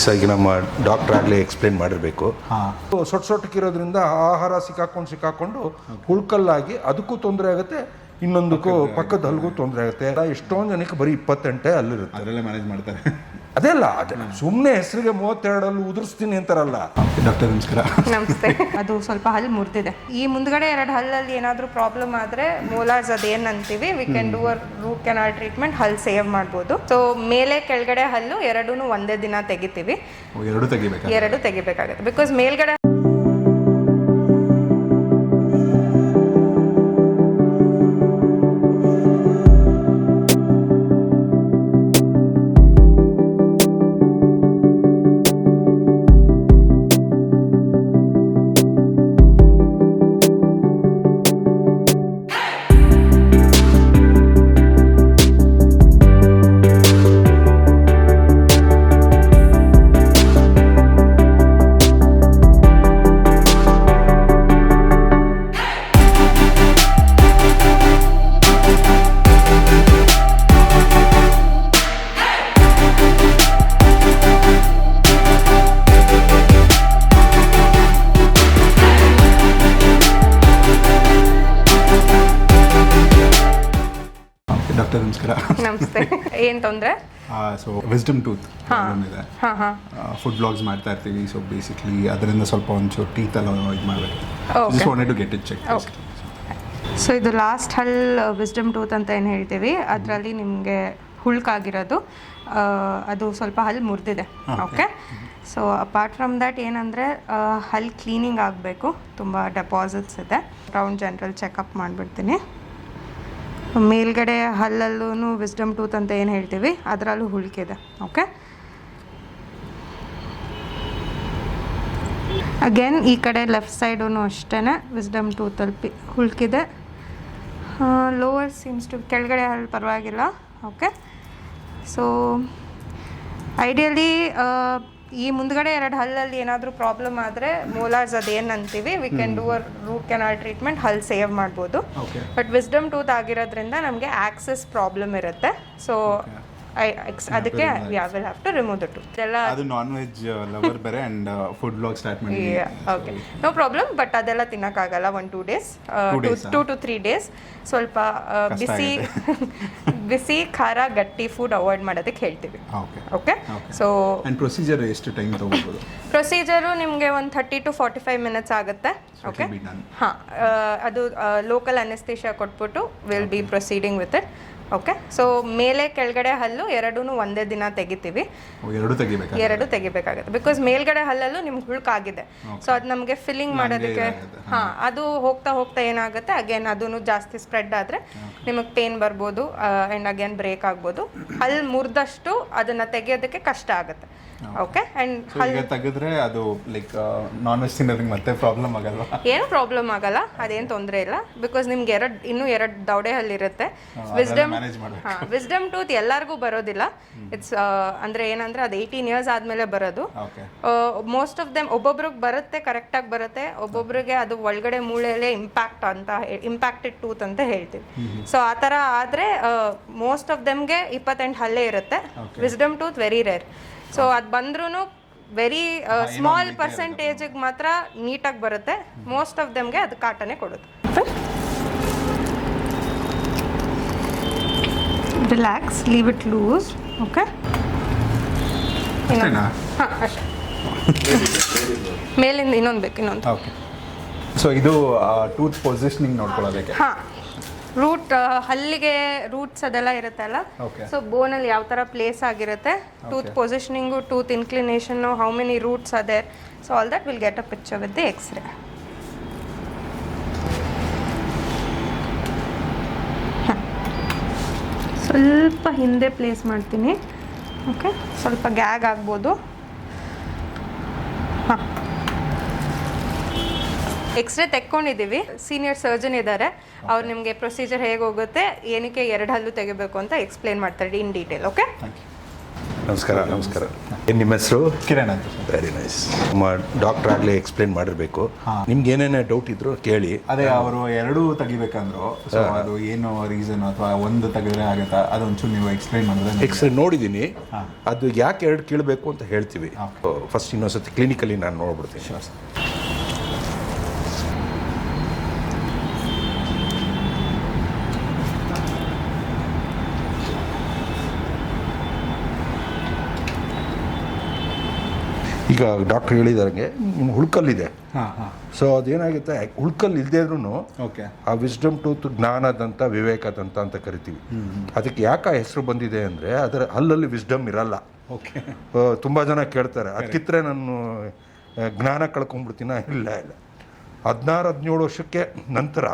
S ಆಗಿ ನಮ್ಮ doctor ಆಗಲೇ ಎಕ್ಸ್ಪ್ಲೇನ್ ಮಾಡಿರಬೇಕು. ಸೊಟ್ಟಕ್ಕಿರೋದ್ರಿಂದ ಆಹಾರ ಸಿಕ್ಕಾಕೊಂಡು ಹುಳ್ಕಲ್ಲಾಗಿ ಅದಕ್ಕೂ ತೊಂದರೆ ಆಗುತ್ತೆ, ಇನ್ನೊಂದಕ್ಕೂ ಪಕ್ಕದ ಹಲ್ಗೂ ತೊಂದರೆ ಆಗುತ್ತೆ. ಎಷ್ಟೊಂದು ಜನಕ್ಕೆ ಬರೀ 28 ಹಲ್ಲಿರುತ್ತೆ, ಅದರಲ್ಲೇ ಮ್ಯಾನೇಜ್ ಮಾಡ್ತಾರೆ. ಅದೆಲ್ಲ ಸುಮ್ಮನೆ ಹೆಸರಿಗೆ 32 ಹಲ್ಲು ಉದುರಿಸ್ತೀನಿ ಅಂತಾರಲ್ಲ. ಡಾಕ್ಟರ್ ನಮಸ್ಕಾರ. ನಮಸ್ತೆ. ಅದು ಸ್ವಲ್ಪ ಹಲ್ಲು ಮುರಿದಿದೆ. ಈ ಮುಂದ್ಗಡೆ 2 ಹಲ್ಲಲ್ಲಿ ಏನಾದರೂ ಪ್ರಾಬ್ಲಮ್ ಆದರೆ ಮೋಲಾರ್ಸ್ ಅದೇನು ಅಂತೀವಿ, we can do a root canal treatment, ಹಲ್ಲು ಸೇವ್ ಮಾಡ್ಬೋದು. ಸೊ ಮೇಲೆ ಕೆಳಗಡೆ ಹಲ್ಲು ಎರಡೂ ಒಂದೇ ದಿನ ತೆಗಿತೀವಿ. ಎರಡು ತೆಗಿಬೇಕಾಗುತ್ತೆ ಬಿಕಾಸ್ ಮೇಲ್ಗಡೆ ನಮಸ್ತೆ. ಏನು ತೊಂದರೆ? ಸೊ ವಿಸ್ಡಮ್ ಟೂತ್ ಪ್ರಾಬ್ಲಮ್ ಇದೆ. ಫುಡ್ ಬ್ಲಾಗ್ಸ್ ಮಾಡ್ತಾ ಇರ್ತೀವಿ. ಸೊ ಬೇಸಿಕ್ಲಿ ಅದರಿಂದ ಸ್ವಲ್ಪ ಒಂಚೂರು ಟೀತ್ ಎಲ್ಲ ಇದು ಮಾಡಬೇಕು. Just wanted to get it check. So ಇದು ಲಾಸ್ಟ್ ಹಲ್ ವಿಸ್ಡಮ್ ಟೂತ್ ಅಂತ ಏನು ಹೇಳ್ತೀವಿ, ಅದರಲ್ಲಿ ನಿಮಗೆ ಹುಳ್ಕಾಗಿರೋದು, ಅದು ಸ್ವಲ್ಪ ಹಲ್ಲು ಮುರಿದಿದೆ. Okay. So apart from that ಏನಂದರೆ ಹಲ್ಲು ಕ್ಲೀನಿಂಗ್ ಆಗಬೇಕು, ತುಂಬ ಡೆಪಾಸಿಟ್ಸ್ ಇದೆ. ರೌಂಡ್ ಜನರಲ್ ಚೆಕಪ್ ಮಾಡಿಬಿಡ್ತೀನಿ. ಮೇಲ್ಗಡೆ ಹಲ್ಲಲ್ಲೂ ವಿಸ್ಡಮ್ ಟೂತ್ ಅಂತ ಏನು ಹೇಳ್ತೀವಿ ಅದರಲ್ಲೂ ಹುಳ್ಕಿದೆ. ಓಕೆ. ಅಗೇನ್ ಈ ಕಡೆ ಲೆಫ್ಟ್ ಸೈಡೂ ಅಷ್ಟೇ ವಿಸ್ಡಮ್ ಟೂತಲ್ಲಿ ಹುಳ್ಕಿದೆ. ಲೋವರ್ ಸೀಮ್ಸ್ ಟು ಕೆಳಗಡೆ ಹಲ್ಲು ಪರವಾಗಿಲ್ಲ. ಓಕೆ. ಸೊ ಐಡಿಯಲಿ ಈ ಮುಂದ್ಗಡೆ 2 ಹಲ್ಲಲ್ಲಿ ಏನಾದರೂ ಪ್ರಾಬ್ಲಮ್ ಆದರೆ ಮೋಲಾರ್ಸ್ ಅದೇನು ಅಂತೀವಿ, we can do a root canal treatment, ಹಲ್ಲು ಸೇವ್ ಮಾಡ್ಬೋದು. ಬಟ್ ವಿಸ್ಡಮ್ ಟೂತ್ ಆಗಿರೋದ್ರಿಂದ ನಮಗೆ ಆಕ್ಸೆಸ್ ಪ್ರಾಬ್ಲಮ್ ಇರುತ್ತೆ. ಸೊ ಅದಕ್ಕೆ we will have to remove the tooth. ಅದೆಲ್ಲ ಅದು ನಾನ್ ವೆಜ್ ಲವರ್ ಬೇರೆ ಅಂಡ್ ಫುಡ್ ಬ್ಲಾಗ್ ಸ್ಟಾರ್ಟ್ ಮಾಡಿ. Okay, no problem. ಬಟ್ ಅದೆಲ್ಲ ತಿನ್ನೋಕ್ಕಾಗಲ್ಲ. 1-2 days, 2 to 3 days. ಸ್ವಲ್ಪ ಬಿಸಿ ಖಾರ ಗಟ್ಟಿ ಫುಡ್ ಅವಾಯ್ಡ್ ಮಾಡೋದಕ್ಕೆ ಹೇಳ್ತೀವಿ. ಓಕೆ. ಸೊ ಪ್ರೊಸೀಜರ್ ಎಷ್ಟು ಟೈಮ್ ತಗೋಬಹುದು? ಪ್ರೊಸೀಜರು ನಿಮಗೆ ಒಂದು 30 to 45 minutes ಆಗುತ್ತೆ. ಓಕೆ. ಹಾಂ, ಅದು ಲೋಕಲ್ ಅನೆಸ್ಥೇಷಿಯಾ ಕೊಟ್ಬಿಟ್ಟು will be proceeding with it. Okay. So ಮೇಲೆ ಕೆಳಗಡೆ ಹಲ್ಲು ಎರಡೂ ಒಂದೇ ದಿನ ತೆಗಿತೀವಿ. ಎರಡು ತೆಗಿಬೇಕಾಗುತ್ತೆ ಬಿಕಾಸ್ ಮೇಲ್ಗಡೆ ಹಲ್ಲಲ್ಲೂ ನಿಮ್ಗೆ ಹುಳ್ಕಾಗಿದೆ. ಸೊ ಅದು ನಮಗೆ ಫಿಲ್ಲಿಂಗ್ ಮಾಡೋದಕ್ಕೆ ಅದು ಹೋಗ್ತಾ ಏನಾಗುತ್ತೆ, ಅಗೇನ್ ಅದೂ ಜಾಸ್ತಿ ಸ್ಪ್ರೆಡ್ ಆದರೆ ನಿಮಗೆ ಪೇನ್ ಬರ್ಬೋದು ಆ್ಯಂಡ್ ಅಗೇನ್ ಬ್ರೇಕ್ ಆಗ್ಬೋದು. ಹಲ್ಲು ಮುರಿದಷ್ಟು ಅದನ್ನು ತೆಗಿಯೋದಕ್ಕೆ ಕಷ್ಟ ಆಗುತ್ತೆ. ಓಕೆ. ಆ್ಯಂಡ್ ತೆಗೆದ್ರೆ ಅದು ಲೈಕ್ ನಾನ್ ವೆಜ್ ತಿನ್ನೋದಕ್ಕೆ ಮತ್ತೆ ಪ್ರಾಬ್ಲಮ್ ಆಗಲ್ವಾ? ಏನು ಪ್ರಾಬ್ಲಮ್ ಆಗಲ್ಲ, ಅದೇನು ತೊಂದರೆ ಇಲ್ಲ. ಬಿಕಾಸ್ ನಿಮ್ಗೆ ಇನ್ನೂ 2 ದವಡೆ ಹಲ್ಲಿರುತ್ತೆ. ವಿಸ್ಡಮ್ ಟೂತ್ ಎಲ್ಲರಿಗೂ ಬರೋದಿಲ್ಲ. ಇಟ್ಸ್ ಅಂದರೆ ಏನಂದರೆ ಅದು 18 years ಆದಮೇಲೆ ಬರೋದು. ಮೋಸ್ಟ್ ಆಫ್ ದೆಮ್ ಒಬ್ಬೊಬ್ರಿಗೆ ಬರುತ್ತೆ, ಕರೆಕ್ಟಾಗಿ ಬರುತ್ತೆ. ಒಬ್ಬೊಬ್ರಿಗೆ ಅದು ಒಳಗಡೆ ಮೂಳೆಯಲ್ಲೇ ಇಂಪ್ಯಾಕ್ಟೆಡ್ ಟೂತ್ ಅಂತ ಹೇಳ್ತೀವಿ. ಸೊ ಆ ಥರ ಆದರೆ ಮೋಸ್ಟ್ ಆಫ್ ದೆಮ್ಗೆ 28 ಹಲ್ಲೇ ಇರುತ್ತೆ. Wisdom tooth very rare. So ಅದು ಬಂದ್ರೂ ವೆರಿ ಸ್ಮಾಲ್ ಪರ್ಸೆಂಟೇಜಿಗೆ ಮಾತ್ರ ನೀಟಾಗಿ ಬರುತ್ತೆ. ಮೋಸ್ಟ್ ಆಫ್ ದೆಮ್ಗೆ ಅದು ಕಾಟನೇ ಕೊಡುತ್ತೆ. Relax, leave it loose. Okay. ಹಾಂ, ಅಷ್ಟೇ. ಮೇಲಿಂದ ಇನ್ನೊಂದು ಬೇಕು, ಇನ್ನೊಂದು. ಓಕೆ. ಸೊ ಇದು ಟೂತ್ ಪೊಸಿಷನಿಂಗ್ ನೋಡ್ಕೊಳ್ಳೋದಕ್ಕೆ. ಹಾಂ, ರೂಟ್ ಹಲ್ಲಿಗೆ ರೂಟ್ಸ್ ಅದೆಲ್ಲ ಇರುತ್ತಲ್ಲ. ಸೊ ಬೋನಲ್ಲಿ ಯಾವ ಥರ ಪ್ಲೇಸ್ ಆಗಿರುತ್ತೆ, ಟೂತ್ ಪೊಸಿಷನಿಂಗು, ಟೂತ್ ಇನ್ಕ್ಲಿನೇಷನ್ನು, ಹೌ ಮೆನಿ ರೂಟ್ಸ್ ಅದೇ. So all that will get a picture with the X-ray. ಸ್ವಲ್ಪ ಹಿಂದೆ ಪ್ಲೇಸ್ ಮಾಡ್ತೀನಿ. ಓಕೆ. ಸ್ವಲ್ಪ ಗ್ಯಾಗ್ ಆಗ್ಬೋದು. ಹಾಂ, ಎಕ್ಸ್ರೇ ತೆಕ್ಕೊಂಡಿದ್ದೀವಿ. ಸೀನಿಯರ್ ಸರ್ಜನ್ ಇದ್ದಾರೆ, ಅವ್ರು ನಿಮಗೆ ಪ್ರೊಸೀಜರ್ ಹೇಗೆ ಹೋಗುತ್ತೆ, ಏನಕ್ಕೆ 2 ಹಲ್ಲು ತೆಗಿಬೇಕು ಅಂತ ಎಕ್ಸ್ಪ್ಲೇನ್ ಮಾಡ್ತಾರೆ ಇನ್ ಡೀಟೇಲ್. ಓಕೆ. ನಮಸ್ಕಾರ ನಮಸ್ಕಾರ. ಏನು ನಿಮ್ಮ ಹೆಸರು? ಕಿರಣ್ ಅಂತ. Very nice. ನಮ್ಮ ಡಾಕ್ಟರ್ ಆಗಲೇ ಎಕ್ಸ್ಪ್ಲೇನ್ ಮಾಡಿರಬೇಕು. ನಿಮ್ಗೆ ಏನೇನೇ ಡೌಟ್ ಇದ್ರು ಕೇಳಿ. ಅದೇ ಅವರು ಎರಡೂ ತೆಗಿಬೇಕಂದ್ರು, ಸೊ ಅದು ಏನು ರೀಸನ್ ಅಥವಾ ಒಂದು ತೆಗೆದ್ರೆ ಆಗುತ್ತಾ ಅದೊಂಚೂರು ನೀವು ಎಕ್ಸ್ಪ್ಲೈನ್ ಮಾಡಿದ್ರೆ. ಎಕ್ಸ್ರೇ ನೋಡಿದ್ದೀನಿ, ಅದು ಯಾಕೆ ಎರಡು ಕೀಳಬೇಕು ಅಂತ ಹೇಳ್ತೀವಿ. ಫಸ್ಟ್ ಇನ್ನೊಂದ್ಸತಿ ಕ್ಲಿನಿಕಲ್ಲಿ ನಾನು ನೋಡ್ಬಿಡ್ತೀನಿ. ಈಗ ಡಾಕ್ಟರ್ ಹೇಳಿದಾಗೆ ನಿಮ್ಮ ಹುಳ್ಕಲ್ಲಿದೆ. ಸೊ ಅದೇನಾಗುತ್ತೆ, ಹುಳ್ಕಲ್ಲಿ ಇಲ್ಲದೇ ಇದ್ರೂ ಓಕೆ, ಆ ವಿಸ್ಡಮ್ ಟೂತ್ ಜ್ಞಾನದಂತ ವಿವೇಕದಂತ ಅಂತ ಕರಿತೀವಿ. ಅದಕ್ಕೆ ಯಾಕೆ ಆ ಹೆಸರು ಬಂದಿದೆ ಅಂದರೆ ಅದರ ಹಲ್ಲಲ್ಲಿ ವಿಸ್ಡಮ್ ಇರಲ್ಲ. ಓಕೆ, ತುಂಬ ಜನ ಕೇಳ್ತಾರೆ ಅದಕ್ಕಿದ್ರೆ ನಾನು ಜ್ಞಾನ ಕಳ್ಕೊಂಡ್ಬಿಡ್ತೀನ. ಇಲ್ಲ ಇಲ್ಲ, 16-17 ವರ್ಷಕ್ಕೆ ನಂತರ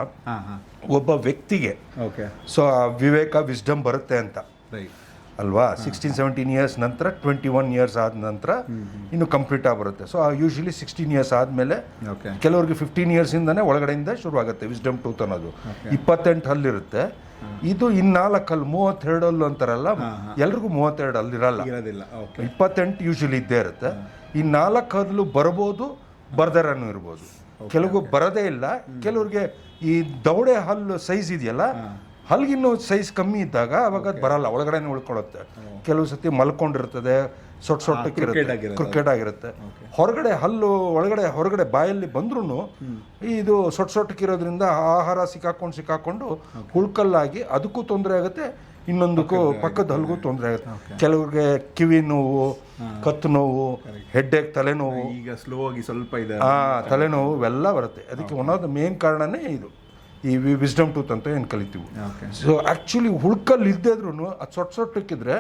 ಒಬ್ಬ ವ್ಯಕ್ತಿಗೆ ಓಕೆ, ಸೊ ಆ ವಿವೇಕ ವಿಸ್ಡಮ್ ಬರುತ್ತೆ ಅಂತ ರೈಟ್ ಅಲ್ವಾ. 16-17 ಇಯರ್ಸ್ ನಂತರ 21 ಇಯರ್ಸ್ ಆದ ನಂತರ ಇನ್ನು ಕಂಪ್ಲೀಟ್ ಆಗಿರುತ್ತೆ. ಸೊ ಯೂಶಲಿ 16 ಇಯರ್ಸ್ ಆದಮೇಲೆ ಓಕೆ, ಕೆಲವ್ರಿಗೆ 15 ಇಯರ್ಸಿಂದನೇ ಒಳಗಡೆಯಿಂದ ಶುರುವಾಗುತ್ತೆ ವಿಸ್ಡಮ್ ಟೂತ್ ಅನ್ನೋದು. 28 ಹಲ್ಲಿರುತ್ತೆ. ಇದು 4 ಹಲ್ಲು, 32 ಹಲ್ಲು ಅಂತಾರಲ್ಲ, ಎಲ್ರಿಗೂ 32 ಹಲ್ಲು ಇರಲ್ಲ. ಇರೋದಿಲ್ಲ. ಓಕೆ, 28 ಯೂಶಲಿ ಇದ್ದೇ ಇರುತ್ತೆ. ಈ 4 ಹಲ್ಲು ಬರ್ಬೋದು, ಬರ್ದರನೂ ಇರ್ಬೋದು. ಕೆಲವು ಬರೋದೇ ಇಲ್ಲ. ಕೆಲವ್ರಿಗೆ ಈ ದವಡೆ ಹಲ್ಲು ಸೈಜ್ ಇದೆಯಲ್ಲ, ಹಲ್ಗಿನ್ನೂ ಸೈಜ್ ಕಮ್ಮಿ ಇದ್ದಾಗ ಅವಾಗ ಅದು ಬರಲ್ಲ, ಒಳಗಡೆನೇ ಉಳ್ಕೊಳ್ಳುತ್ತೆ. ಕೆಲವು ಸತಿ ಮಲ್ಕೊಂಡಿರ್ತದೆ, ಸೊಟ್ಟಕ್ಕಿರುತ್ತೆ, ಕ್ರಿಕೆಟ್ ಆಗಿರುತ್ತೆ. ಹೊರಗಡೆ ಹಲ್ಲು ಹೊರಗಡೆ ಬಾಯಲ್ಲಿ ಬಂದ್ರೂ ಇದು ಸೊಟ್ಟಕ್ಕಿರೋದ್ರಿಂದ ಆಹಾರ ಸಿಕ್ಕಾಕೊಂಡು ಹುಳ್ಕಲ್ಲಾಗಿ ಅದಕ್ಕೂ ತೊಂದರೆ ಆಗುತ್ತೆ, ಇನ್ನೊಂದಕ್ಕೂ ಪಕ್ಕದ ಹಲ್ಗೂ ತೊಂದರೆ ಆಗುತ್ತೆ. ಕೆಲವ್ರಿಗೆ ಕಿವಿ ನೋವು, ಕತ್ತು ನೋವು, ಹೆಡ್ಡೇಕ್, ತಲೆನೋವು, ಈಗ ಸ್ಲೋ ಆಗಿ ಸ್ವಲ್ಪ ಇದೆ ತಲೆನೋವು ಇವೆಲ್ಲ ಬರುತ್ತೆ. ಅದಕ್ಕೆ ಒನ್ ಆಫ್ ದ ಮೇನ್ ಕಾರಣನೇ ಇದು ಈ ವಿಸ್ಡಮ್ ಟೂತ್ ಅಂತ ಏನು ಕಲಿತೀವಿ. ಸೊ ಆ್ಯಕ್ಚುಲಿ ಹುಳ್ಕಲ್ಲಿ ಇದ್ದಿದ್ರೂ ಅದು ಸೊಟ್ಟಕ್ಕಿದ್ರೆ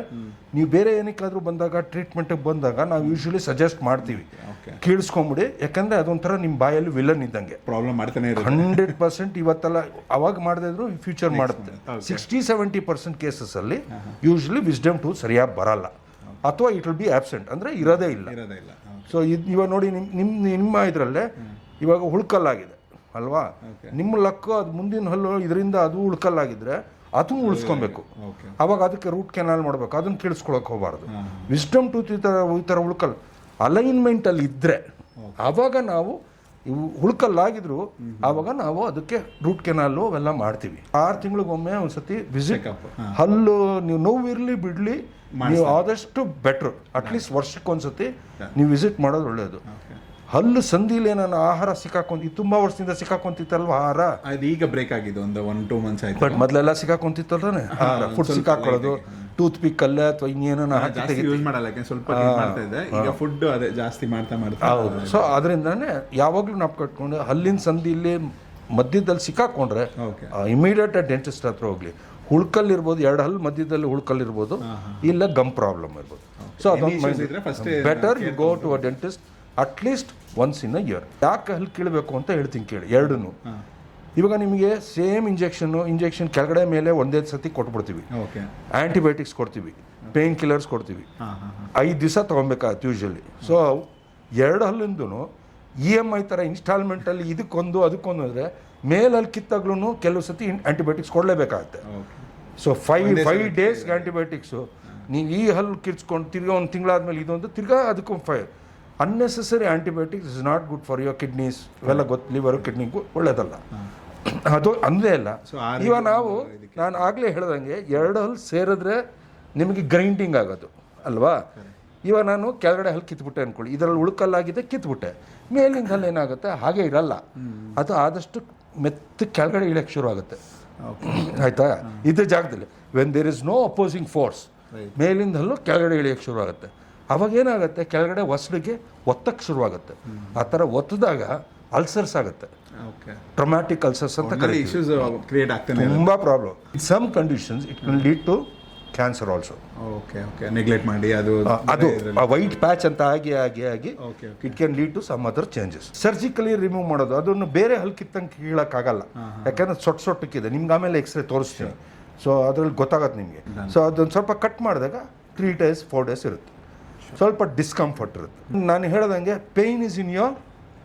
ನೀವು ಬೇರೆ ಏನಕ್ಕಾದ್ರೂ ಬಂದಾಗ, ಟ್ರೀಟ್ಮೆಂಟಿಗೆ ಬಂದಾಗ ನಾವು ಯೂಶಲಿ ಸಜೆಸ್ಟ್ ಮಾಡ್ತೀವಿ ಕೀಳಿಸ್ಕೊಂಬಿಡಿ. ಯಾಕಂದರೆ ಅದೊಂಥರ ನಿಮ್ಮ ಬಾಯಲ್ಲಿ ವಿಲನ್ ಇದ್ದಂಗೆ ಪ್ರಾಬ್ಲಮ್ ಮಾಡ್ತಾನೆ 100%. ಇವತ್ತೆಲ್ಲ ಅವಾಗ ಮಾಡದಿದ್ರು ಫ್ಯೂಚರ್ ಮಾಡುತ್ತೆ. 60-70% ಕೇಸಸ್ಸಲ್ಲಿ ಯೂಶಲಿ ವಿಸ್ಡಮ್ ಟೂತ್ ಸರಿಯಾಗಿ ಬರಲ್ಲ, ಅಥವಾ ಇಟ್ ವಿಲ್ ಬಿ ಆಬ್ಸೆಂಟ್, ಅಂದರೆ ಇರೋದೇ ಇಲ್ಲ. ಸೊ ಇವಾಗ ನೋಡಿ ನಿಮ್ಮ ಇದರಲ್ಲೇ ಇವಾಗ ಹುಳ್ಕಲ್ಲಾಗಿದೆ ಅಲ್ವಾ, ನಿಮ್ಮ ಲಕ್ಕು ಅದು ಮುಂದಿನ ಹಲ್ಲು ಇದರಿಂದ ಅದು ಉಳ್ಕಲ್ಲಾಗಿದ್ರೆ ಅದನ್ನು ಉಳಿಸ್ಕೊಬೇಕು. ಅವಾಗ ಅದಕ್ಕೆ ರೂಟ್ ಕೆನಾಲ್ ಮಾಡಬೇಕು, ಅದನ್ನು ಕೇಳಿಸ್ಕೊಳಕ್ಕೆ ಹೋಗಬಾರ್ದು. ವಿಸ್ಡಮ್ ಟೂತ್ ಈ ಥರ ಉಳ್ಕಲ್ ಅಲೈನ್ಮೆಂಟಲ್ಲಿ ಇದ್ದರೆ ಆವಾಗ ನಾವು ಇವು ಹುಳ್ಕಲ್ಲಾಗಿದ್ರು ಆವಾಗ ನಾವು ಅದಕ್ಕೆ ರೂಟ್ ಕೆನಾಲು ಅವೆಲ್ಲ ಮಾಡ್ತೀವಿ. 6 ತಿಂಗಳಿಗೊಮ್ಮೆ ಒಂದ್ಸತಿ ವಿಸಿಟ್. ಹಲ್ಲು ನೀವು ನೋವು ಇರಲಿ ಬಿಡಲಿ, ನೀವು ಆದಷ್ಟು ಬೆಟ್ರು ಅಟ್ಲೀಸ್ಟ್ ವರ್ಷಕ್ಕೊಂದ್ಸತಿ ನೀವು ವಿಸಿಟ್ ಮಾಡೋದು ಒಳ್ಳೆಯದು. ಹಲ್ಲು ಸಂದಿಲಿ ಏನಾನ ಆಹಾರ ತುಂಬ ವರ್ಷದಿಂದ ಸಿಕ್ಕಾಕೊಂತಿತ್ತಲ್ವ ಆಹಾರ, ಅದು ಈಗ ಬ್ರೇಕ್ ಆಗಿದೆ, ಒಂದು 1-2 ಮಂತ್ಸ್ ಆಯ್ತು. ಬಟ್ ಮೊದಲೆಲ್ಲ ಸಿಕ್ಕಾಕೊಂತಿತ್ತಲ್ವೇ ಆಹಾರ, ಫುಡ್ ಸಿಕ್ಕಾಕೊಳ್ಳೋದು, ಟೂತ್ ಪಿಕ್ ಅಲ್ಲೇ ಅಥವಾ ಇನ್ನೇನೋ ಹಾಕಿ ಯೂಸ್ ಮಾಡಲ್ಲ, ಸ್ವಲ್ಪ ಮಾಡ್ತಾ ಇದ್ದೆ. ಈಗ ಫುಡ್ ಅದೇ ಜಾಸ್ತಿ ಮಾಡ್ತಾ ಹೌದು. ಸೊ ಅದರಿಂದಾನೇ ಯಾವಾಗಲೂ ನಾವು ಕಟ್ಕೊಂಡು ಹಲ್ಲಿನ ಸಂದಿಲಿ ಮಧ್ಯದಲ್ಲಿ ಸಿಕ್ಕಾಕೊಂಡ್ರೆ ಇಮಿಡಿಯೇಟ್ ಡೆಂಟಿಸ್ಟ್ ಹತ್ರ ಹೋಗ್ಲಿ. ಹುಳ್ಕಲ್ಲಿರ್ಬೋದು, 2 ಹಲ್ಲು ಮಧ್ಯದಲ್ಲಿ ಹುಳ್ಕಲ್ಲಿರ್ಬೋದು, ಇಲ್ಲ ಗಮ್ ಪ್ರಾಬ್ಲಮ್ ಇರ್ಬೋದು. ಸೊ ಅದೊಂದು better you go to a dentist at least once in a year. ಯಾಕೆ ಹಲ್ಲು ಕೀಳಬೇಕು ಅಂತ ಹೇಳ್ತೀನಿ ಕೇಳಿ. ಎರಡೂ ಇವಾಗ ನಿಮಗೆ ಸೇಮ್ ಇಂಜೆಕ್ಷನ್ ಕೆಳಗಡೆ ಮೇಲೆ ಒಂದೇ ಸತಿ ಕೊಟ್ಬಿಡ್ತೀವಿ. ಆ್ಯಂಟಿಬಯೋಟಿಕ್ಸ್ ಕೊಡ್ತೀವಿ, ಪೇನ್ ಕಿಲ್ಲರ್ಸ್ ಕೊಡ್ತೀವಿ. 5 ದಿವಸ ತೊಗೊಬೇಕಾಗತ್ತೆ ಯೂಶಲಿ. ಸೊ 2 ಹಲ್ಲಿಂದೂ EMI ಥರ ಇನ್ಸ್ಟಾಲ್ಮೆಂಟಲ್ಲಿ ಇದಕ್ಕೊಂದು ಅದಕ್ಕೊಂದು ಅಂದರೆ ಮೇಲಲ್ಲಿ ಕಿತ್ತಾಗ್ಲೂ ಕೆಲವು ಸತಿ ಆ್ಯಂಟಿಬಯೋಟಿಕ್ಸ್ ಕೊಡಲೇಬೇಕಾಗತ್ತೆ. ಸೊ 5 ಡೇಸ್ಗೆ ಆ್ಯಂಟಿಬಯೋಟಿಕ್ಸು. ನೀವು ಈ ಹಲ್ಲು ಕಿರ್ಚ್ಕೊಂಡು ತಿರ್ಗಾ 1 ತಿಂಗಳಾದ್ಮೇಲೆ ಇದೊಂದು ತಿರ್ಗಾ ಅದಕ್ಕೂ 5 unnecessary antibiotics is not good for your kidneys. ಇವೆಲ್ಲ ಲಿವರು ಕಿಡ್ನಿಗೂ ಒಳ್ಳೇದಲ್ಲ. ಅದು ಅಂದೇ ಇಲ್ಲ. ಇವಾಗ ನಾನು ಆಗಲೇ ಹೇಳ್ದಂಗೆ 2 ಹಲ್ಲು ಸೇರಿದ್ರೆ ನಿಮಗೆ ಗ್ರೈಂಡಿಂಗ್ ಆಗೋದು ಅಲ್ವಾ. ಇವಾಗ ನಾನು ಕೆಳಗಡೆ ಹಲ್ಲು ಕಿತ್ಬಿಟ್ಟೆ ಅಂದ್ಕೊಳ್ಳಿ, ಇದರಲ್ಲಿ ಉಳ್ಕಲ್ಲಾಗಿದೆ ಕಿತ್ಬಿಟ್ಟೆ, ಮೇಲಿಂದ ಹಲ್ಲು ಏನಾಗುತ್ತೆ ಹಾಗೆ ಇರಲ್ಲ, ಅದು ಆದಷ್ಟು ಮೆತ್ತ ಕೆಳಗಡೆ ಇಳಿಯೋಕ್ಕೆ ಶುರು ಆಗುತ್ತೆ. ಆಯಿತಾ, ಇದೇ ಜಾಗದಲ್ಲಿ when there is no opposing force ಮೇಲಿಂದ ಹಲ್ಲು ಕೆಳಗಡೆ ಇಳಿಯೋಕ್ಕೆ ಶುರು ಆಗುತ್ತೆ. ಅವಾಗ ಏನಾಗುತ್ತೆ, ಕೆಳಗಡೆ ಒಸಡಿಗೆ ಒತ್ತಕ್ಕೆ ಶುರುವಾಗುತ್ತೆ. ಆ ಥರ ಒತ್ತಿದಾಗ ಅಲ್ಸರ್ಸ್ ಆಗುತ್ತೆ, ಟ್ರೊಮ್ಯಾಟಿಕ್ ಅಲ್ಸರ್ಸ್ ಅಂತ ಕರೀತೀವಿ. ತುಂಬ problem. In some conditions it will lead to cancer also. Neglect ಮಾಡಿ ಅದು ವೈಟ್ ಪ್ಯಾಚ್ ಅಂತ ಆಗಿ it can lead to some other changes. Surgically remove ಮಾಡೋದು, ಅದನ್ನು ಬೇರೆ ಹಲ್ಲು ಕಿತ್ತಂಗೆ ಕೀಳಕ್ಕಾಗಲ್ಲ, ಯಾಕಂದ್ರೆ ಸೊಟ್ಟಕ್ಕಿದೆ. ನಿಮ್ಗೆ ಆಮೇಲೆ ಎಕ್ಸ್ರೇ ತೋರಿಸ್ತೀನಿ, ಸೊ ಅದ್ರಲ್ಲಿ ಗೊತ್ತಾಗತ್ತೆ ನಿಮಗೆ. ಸೊ ಅದೊಂದು ಸ್ವಲ್ಪ ಕಟ್ ಮಾಡಿದಾಗ 3 days 4 days ಇರುತ್ತೆ, ಸ್ವಲ್ಪ ಡಿಸ್ಕಂಫರ್ಟ್ ಇರುತ್ತೆ. ನಾನು ಹೇಳ್ದಂಗೆ pain is in your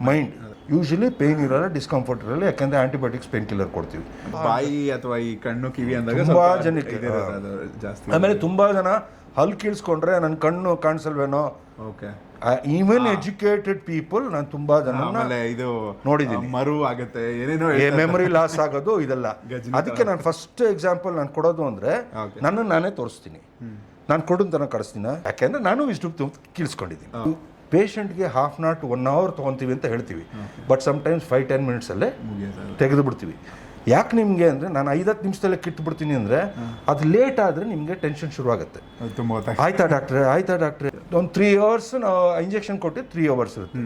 mind. Usually pain ಇರಲ್ಲ, ಡಿಸ್ಕಂಫರ್ಟ್ ಇರಲ್ಲ, ಯಾಕಂದರೆ ಆ್ಯಂಟಿಬಯೋಟಿಕ್ಸ್ ಪೇನ್ ಕಿಲ್ಲರ್ ಕೊಡ್ತೀವಿ. ಬಾಯಿ ಅಥವಾ ಈ ಕಣ್ಣು ಕಿವಿ ಅಂದಾಗ ತುಂಬ ಜನಕ್ಕೆ. ಆಮೇಲೆ ತುಂಬ ಜನ ಹಲ್ ಕೀಳ್ಸ್ಕೊಂಡ್ರೆ ನನ್ನ ಕಣ್ಣು ಕಾಣಿಸಲ್ವೇನೋ. ಓಕೆ. ಈವನ್ ಎಜುಕೇಟೆಡ್ ಪೀಪಲ್ ನಾನು ತುಂಬಾ ಜನ ಆಮೇಲೆ ಇದು ನೋಡಿದ್ದೀನಿ, ಮರು ಆಗುತ್ತೆ, ಏನೇನೋ ಮೆಮೊರಿ ಲಾಸ್ ಆಗೋದು ಇದೆಲ್ಲ. ಅದಕ್ಕೆ ನಾನು ಫಸ್ಟ್ ಎಕ್ಸಾಂಪಲ್ ನಾನು ಕೊಡೋದು ಅಂದ್ರೆ ನನ್ನನ್ನು ನಾನೇ ತೋರಿಸ್ತೀನಿ, ನಾನು ಕೊಡೋದನ್ನ ಕಳಿಸ್ತೀನಿ. ಯಾಕೆಂದ್ರೆ ನಾನು ಇಷ್ಟು ಕೀಳ್ಸ್ಕೊಂಡಿದ್ದೀನಿ. ಪೇಷಂಟ್ಗೆ 1/2 to 1 hour ತೊಗೊತೀವಿ ಅಂತ ಹೇಳ್ತೀವಿ, ಬಟ್ ಸಮ್ಟೈಮ್ಸ್ 5-10 minutesಲ್ಲೇ ತೆಗೆದು ಬಿಡ್ತೀವಿ. ಯಾಕೆ ನಿಮಗೆ ಅಂದರೆ ನಾನು 5-10 ನಿಮಿಷದಲ್ಲೇ ಕಿಟ್ಬಿಡ್ತೀನಿ ಅಂದರೆ ಅದು ಲೇಟ್ ಆದರೆ ನಿಮಗೆ ಟೆನ್ಷನ್ ಶುರುವಾಗುತ್ತೆ. ಆಯ್ತಾ ಡಾಕ್ಟ್ರೆ ಒಂದು 3 hours ನಾವು ಇಂಜೆಕ್ಷನ್ ಕೊಟ್ಟು 3 hours ಇರುತ್ತೆ.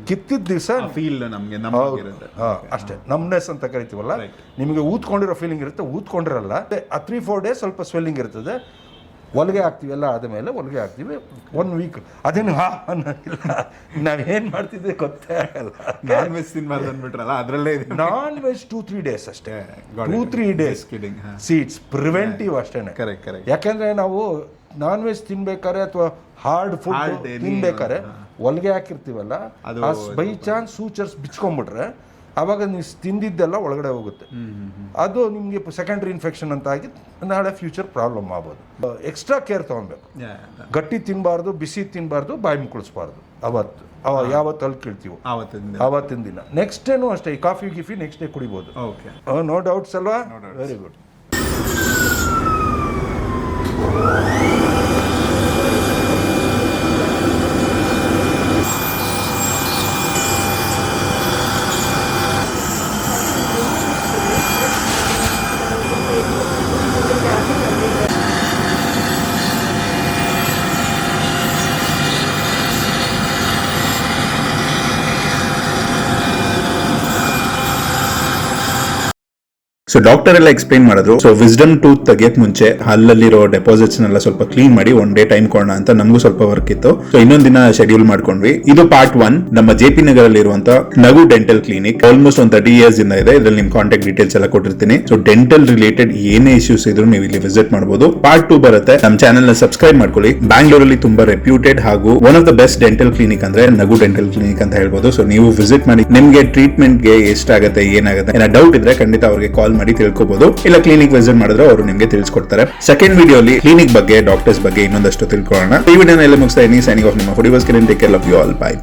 ಕಿತ್ತಿದ ದಿವಸ ಫೀಲ್ ನಮಗೆ ಅಷ್ಟೇ, ನಮ್ನೆಸ್ ಅಂತ ಕರಿತೀವಲ್ಲ, ನಿಮಗೆ ಊದ್ಕೊಂಡಿರೋ ಫೀಲಿಂಗ್ ಇರುತ್ತೆ, ಊದ್ಕೊಂಡಿರಲ್ಲ. ಆ 3-4 days ಸ್ವಲ್ಪ ಸ್ವೆಲ್ಲಿಂಗ್ ಇರ್ತದೆ. ಹೊಲಿಗೆ ಹಾಕ್ತೀವಿ, ಎಲ್ಲ ಆದಮೇಲೆ ಹೊಲಿಗೆ ಹಾಕ್ತೀವಿ 1 week. ಅದೇನು ಅನ್ನೋದಿಲ್ಲ, ನಾವೇನು ಮಾಡ್ತಿದ್ವಿ ಗೊತ್ತೇ ಆಗಲ್ಲ. ನಾನ್ ವೆಜ್ ತಿನ್ಬಾರ್ದು ಅಂದ್ಬಿಟ್ರಲ್ಲ, ಅದರಲ್ಲೇ ನಾನ್ ವೆಜ್ 2-3 days ಅಷ್ಟೇ, 2-3 days. ಇಟ್ಸ್ ಪ್ರಿವೆಂಟಿವ್ ಅಷ್ಟೇನೆ. ಯಾಕೆಂದ್ರೆ ನಾವು ನಾನ್ ವೆಜ್ ತಿನ್ಬೇಕಾದ್ರೆ ಅಥವಾ ಹಾರ್ಡ್ ಫುಡ್ ತಿನ್ಬೇಕಾದ್ರೆ ಹೊಲಿಗೆ ಹಾಕಿರ್ತೀವಲ್ಲ, ಬೈ ಚಾನ್ಸ್ ಸೂಚರ್ಸ್ ಬಿಚ್ಕೊಂಡ್ಬಿಟ್ರೆ ಆವಾಗ ನೀವು ತಿಂದಿದ್ದೆಲ್ಲ ಒಳಗಡೆ ಹೋಗುತ್ತೆ. ಅದು ನಿಮಗೆ ಸೆಕೆಂಡ್ರಿ ಇನ್ಫೆಕ್ಷನ್ ಅಂತ ಆಗಿ ನಾಳೆ ಫ್ಯೂಚರ್ ಪ್ರಾಬ್ಲಮ್ ಆಗ್ಬೋದು. ಎಕ್ಸ್ಟ್ರಾ ಕೇರ್ ತೊಗೊಬೇಕು. ಗಟ್ಟಿ ತಿನ್ನಬಾರ್ದು, ಬಿಸಿ ತಿನ್ನಬಾರ್ದು, ಬಾಯಿ ಮುಕ್ಕಳಿಸ್ಬಾರ್ದು. ಯಾವತ್ತು ಅಲ್ಲಿ ಕೇಳ್ತೀವೋ ಆವತ್ತಿನ ದಿನ. ನೆಕ್ಸ್ಟ್ ಡೇನು ಅಷ್ಟೇ, ಈ ಕಾಫಿ ಗಿಫಿ ನೆಕ್ಸ್ಟ್ ಡೇ ಕುಡಿಬೋದು. ನೋ ಡೌಟ್ಸ್ ಅಲ್ವಾ? Very good. ಸೊ ಡಾಕ್ಟರ್ ಎಲ್ಲ ಎಕ್ಸ್ಪ್ಲೈನ್ ಮಾಡಿದ್ರು. ಸೊ ವಿಸ್ಡಮ್ ಟೂತ್ ತೆಗಿಯಕ್ ಮುಂಚೆ ಹಲ್ಲಲ್ಲಿರೋ ಡೆಪಾಸಿಟ್ಸ್ ನೆಲ್ಲ ಸ್ವಲ್ಪ ಕ್ಲೀನ್ ಮಾಡಿ 1 day ಟೈಮ್ ಕೊಡೋಣ ಅಂತ ನಮಗೂ ಸ್ವಲ್ಪ ವರ್ಕ್ ಇತ್ತು. ಸೊ ಇನ್ನೊಂದ್ ದಿನ ಶೆಡ್ಯೂಲ್ ಮಾಡ್ಕೊಂಡ್ವಿ. ಇದು ಪಾರ್ಟ್ 1 ನಮ್ಮ JP ನಗರಲ್ಲಿ ಇರುವಂತ ನಗು ಡೆಂಟಲ್ ಕ್ಲಿನಿಕ್. ಆಲ್ಮೋಸ್ಟ್ ಒಂದು 30 years ಇಂದ ಇದೆ. ಇದ್ರಲ್ಲಿ ನಿಮ್ ಕಾಂಟ್ಯಾಕ್ಟ್ ಡೀಟೇಲ್ಸ್ ಎಲ್ಲ ಕೊಟ್ಟಿರ್ತೀನಿ. ಸೊ ಡೆಂಟಲ್ ರಿಲೇಟೆಡ್ ಏನೇ ಇಶ್ಯೂಸ್ ಇದ್ರು ನೀವು ಇಲ್ಲಿ ವಿಸಿಟ್ ಮಾಡಬಹುದು. ಪಾರ್ಟ್ 2 ಬರುತ್ತೆ. ನಮ್ಮ ಚಾನೆಲ್ ನ ಸಬ್ಸ್ಕ್ರೈಬ್ ಮಾಡ್ಕೊಳ್ಳಿ. ಬ್ಯಾಂಗ್ಳೂರಲ್ಲಿ ತುಂಬಾ ರೆಪ್ಯೂಟೆಡ್ ಹಾಗೂ one of the best dental clinic ಅಂದ್ರೆ ನಗು ಡೆಂಟಲ್ ಕ್ಲಿನಿಕ್ ಅಂತ ಹೇಳ್ಬೋದು. ಸೊ ನೀವು ವಿಸಿಟ್ ಮಾಡಿ ನಿಮ್ಗೆ ಟ್ರೀಟ್ಮೆಂಟ್ ಗೆ ಎಷ್ಟಾಗುತ್ತೆ, ಏನಾಗುತ್ತೆ, ಏನೋ ಡೌಟ್ ಇದ್ರೆ ಖಂಡಿತ ಅವ್ರಿಗೆ ಕಾಲ್ ಮಾಡಿ ತಿಳ್ಕೊಬಹುದು. ಇಲ್ಲ ಕ್ಲಿನಿಕ್ ವಿಸಿಟ್ ಮಾಡಿದ್ರೆ ಅವರು ನಿಮಗೆ ತಿಳಿಸ್ಕೊಡ್ತಾರೆ. ಸೆಕೆಂಡ್ ವಿಡಿಯೋಲಿ ಕ್ಲಿನಿಕ್ ಬಗ್ಗೆ, ಡಾಕ್ಟರ್ಸ್ ಬಗ್ಗೆ ಇನ್ನೊಂದಷ್ಟು ತಿಳ್ಕೊಳ್ಳೋಣ. ಈ ವಿಡಿಯೋನ ಎಲ್ಲ ಮುಗಿಸ್ತಾ ಇದೀನಿ. ಸೈನಿಂಗ್ ಆಫ್ ನಿಮ್ಮ ಫುಡಿವರ್ಸ್. Take care, love you all. By.